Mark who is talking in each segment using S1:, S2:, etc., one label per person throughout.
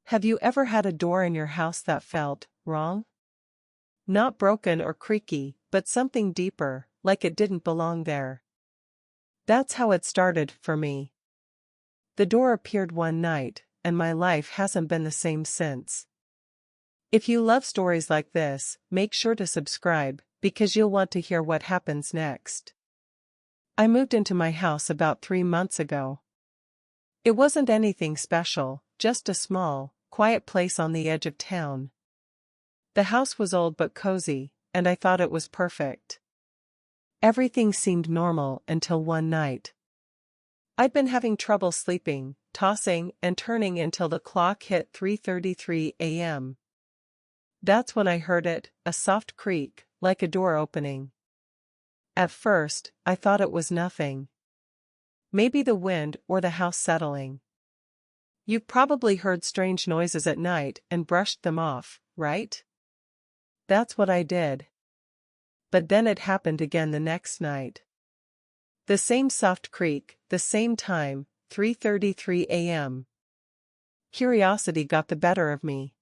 S1: Have you ever had a door in your house that felt wrong? Not broken or creaky, but something deeper, like it didn't belong there. That's how it started for me. The door appeared one night, and my life hasn't been the same since. If you love stories like this, make sure to subscribe, because you'll want to hear what happens next. I moved into my house about 3 months ago. It wasn't anything special, just a small, quiet place on the edge of town. The house was old but cozy, and I thought it was perfect. Everything seemed normal until one night. I'd been having trouble sleeping, tossing and turning until the clock hit 3:33 a.m. That's when I heard it, a soft creak, like a door opening. At first, I thought it was nothing. Maybe the wind or the house settling. You've probably heard strange noises at night and brushed them off, right? That's what I did. But then it happened again the next night. The same soft creak, the same time, 3:33 a.m. Curiosity got the better of me.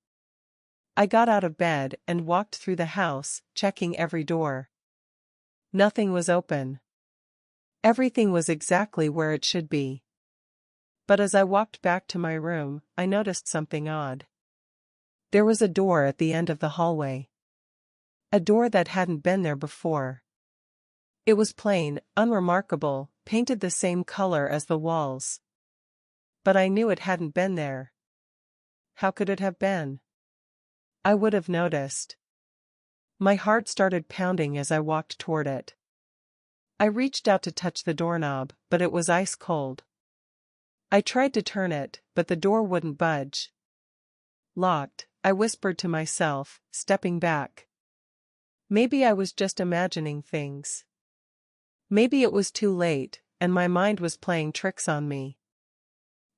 S1: I got out of bed and walked through the house, checking every door. Nothing was open. Everything was exactly where it should be. But as I walked back to my room, I noticed something odd. There was a door at the end of the hallway. A door that hadn't been there before. It was plain, unremarkable, painted the same color as the walls. But I knew it hadn't been there. How could it have been? I would have noticed. My heart started pounding as I walked toward it. I reached out to touch the doorknob, but it was ice cold. I tried to turn it, but the door wouldn't budge. Locked, I whispered to myself, stepping back. Maybe I was just imagining things. Maybe it was too late, and my mind was playing tricks on me.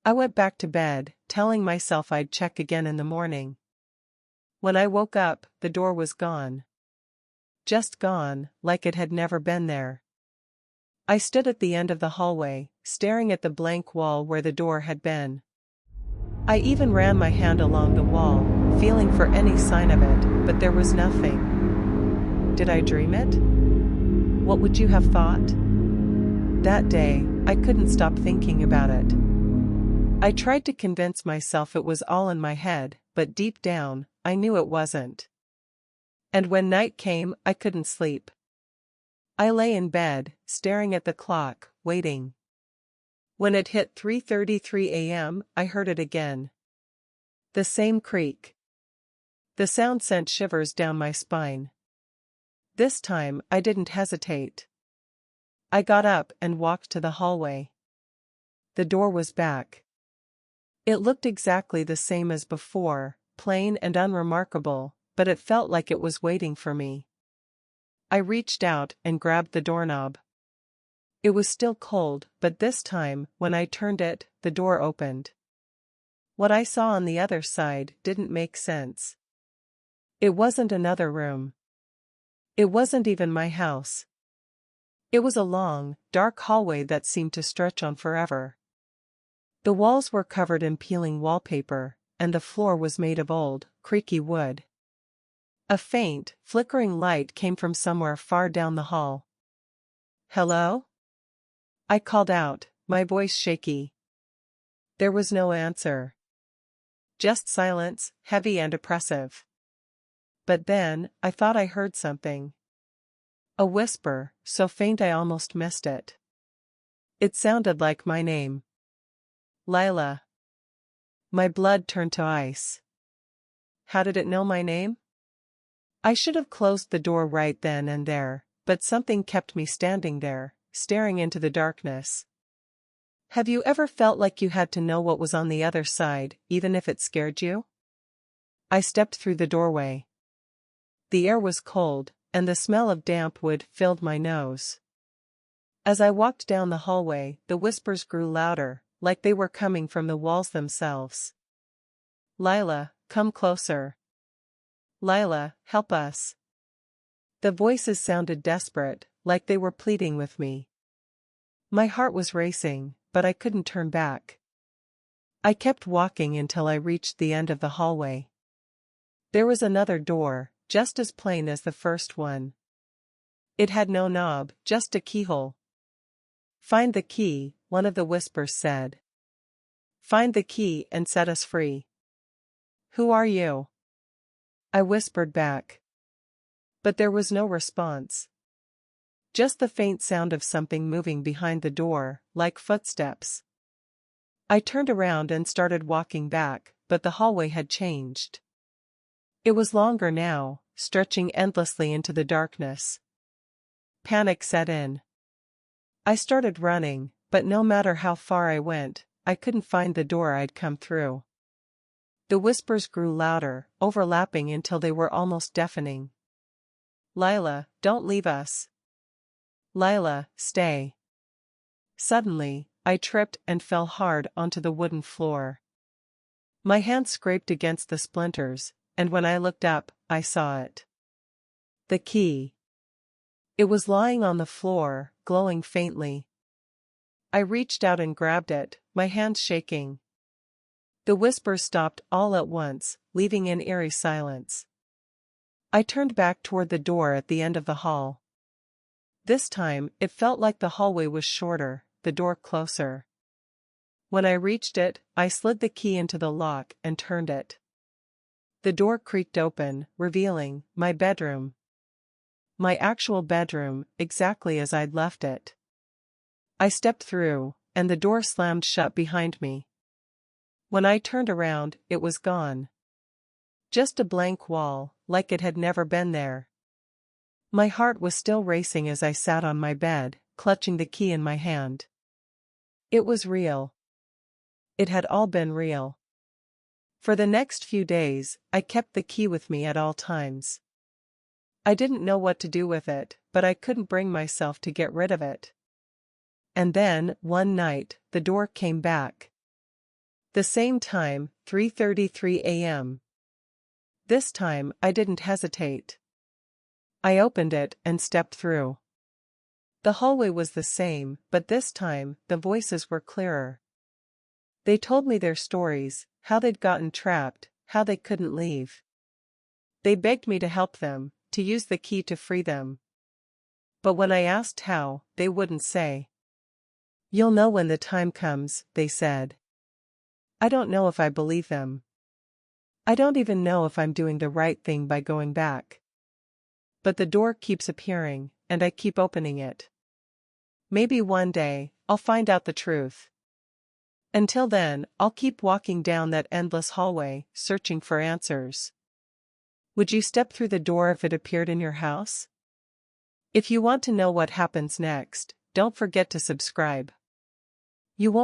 S1: I went back to bed, telling myself I'd check again in the morning. When I woke up, the door was gone. Just gone, like it had never been there. I stood at the end of the hallway, staring at the blank wall where the door had been. I even ran my hand along the wall, feeling for any sign of it, but there was nothing. Did I dream it? What would you have thought? That day, I couldn't stop thinking about it. I tried to convince myself it was all in my head, but deep down, I knew it wasn't. And when night came, I couldn't sleep. I lay in bed, staring at the clock, waiting. When it hit 3:33 a.m., I heard it again. The same creak. The sound sent shivers down my spine. This time, I didn't hesitate. I got up and walked to the hallway. The door was back. It looked exactly the same as before, plain and unremarkable, but it felt like it was waiting for me. I reached out and grabbed the doorknob. It was still cold, but this time, when I turned it, the door opened. What I saw on the other side didn't make sense. It wasn't another room. It wasn't even my house. It was a long, dark hallway that seemed to stretch on forever. The walls were covered in peeling wallpaper, and the floor was made of old, creaky wood. A faint, flickering light came from somewhere far down the hall. "Hello?" I called out, my voice shaky. There was no answer. Just silence, heavy and oppressive. But then, I thought I heard something. A whisper, so faint I almost missed it. It sounded like my name. Lila. My blood turned to ice. How did it know my name? I should have closed the door right then and there, but something kept me standing there, staring into the darkness. Have you ever felt like you had to know what was on the other side, even if it scared you? I stepped through the doorway. The air was cold, and the smell of damp wood filled my nose. As I walked down the hallway, the whispers grew louder, like they were coming from the walls themselves. Lila, come closer. Lila, help us. The voices sounded desperate, like they were pleading with me. My heart was racing, but I couldn't turn back. I kept walking until I reached the end of the hallway. There was another door, just as plain as the first one. It had no knob, just a keyhole. "Find the key," one of the whispers said. "Find the key and set us free." "Who are you?" I whispered back. But there was no response. Just the faint sound of something moving behind the door, like footsteps. I turned around and started walking back, but the hallway had changed. It was longer now, stretching endlessly into the darkness. Panic set in. I started running, but no matter how far I went, I couldn't find the door I'd come through. The whispers grew louder, overlapping until they were almost deafening. "Lila, don't leave us. Lila, stay." Suddenly, I tripped and fell hard onto the wooden floor. My hand scraped against the splinters, and when I looked up, I saw it. The key. It was lying on the floor, glowing faintly. I reached out and grabbed it, my hands shaking. The whispers stopped all at once, leaving an eerie silence. I turned back toward the door at the end of the hall. This time, it felt like the hallway was shorter, the door closer. When I reached it, I slid the key into the lock and turned it. The door creaked open, revealing my bedroom. My actual bedroom, exactly as I'd left it. I stepped through, and the door slammed shut behind me. When I turned around, it was gone. Just a blank wall, like it had never been there. My heart was still racing as I sat on my bed, clutching the key in my hand. It was real. It had all been real. For the next few days, I kept the key with me at all times. I didn't know what to do with it, but I couldn't bring myself to get rid of it. And then, one night, the door came back. The same time, 3:33 a.m. This time, I didn't hesitate. I opened it and stepped through. The hallway was the same, but this time, the voices were clearer. They told me their stories, how they'd gotten trapped, how they couldn't leave. They begged me to help them, to use the key to free them. But when I asked how, they wouldn't say. "You'll know when the time comes," they said. I don't know if I believe them. I don't even know if I'm doing the right thing by going back. But the door keeps appearing, and I keep opening it. Maybe one day, I'll find out the truth. Until then, I'll keep walking down that endless hallway, searching for answers. Would you step through the door if it appeared in your house? If you want to know what happens next, don't forget to subscribe. You won't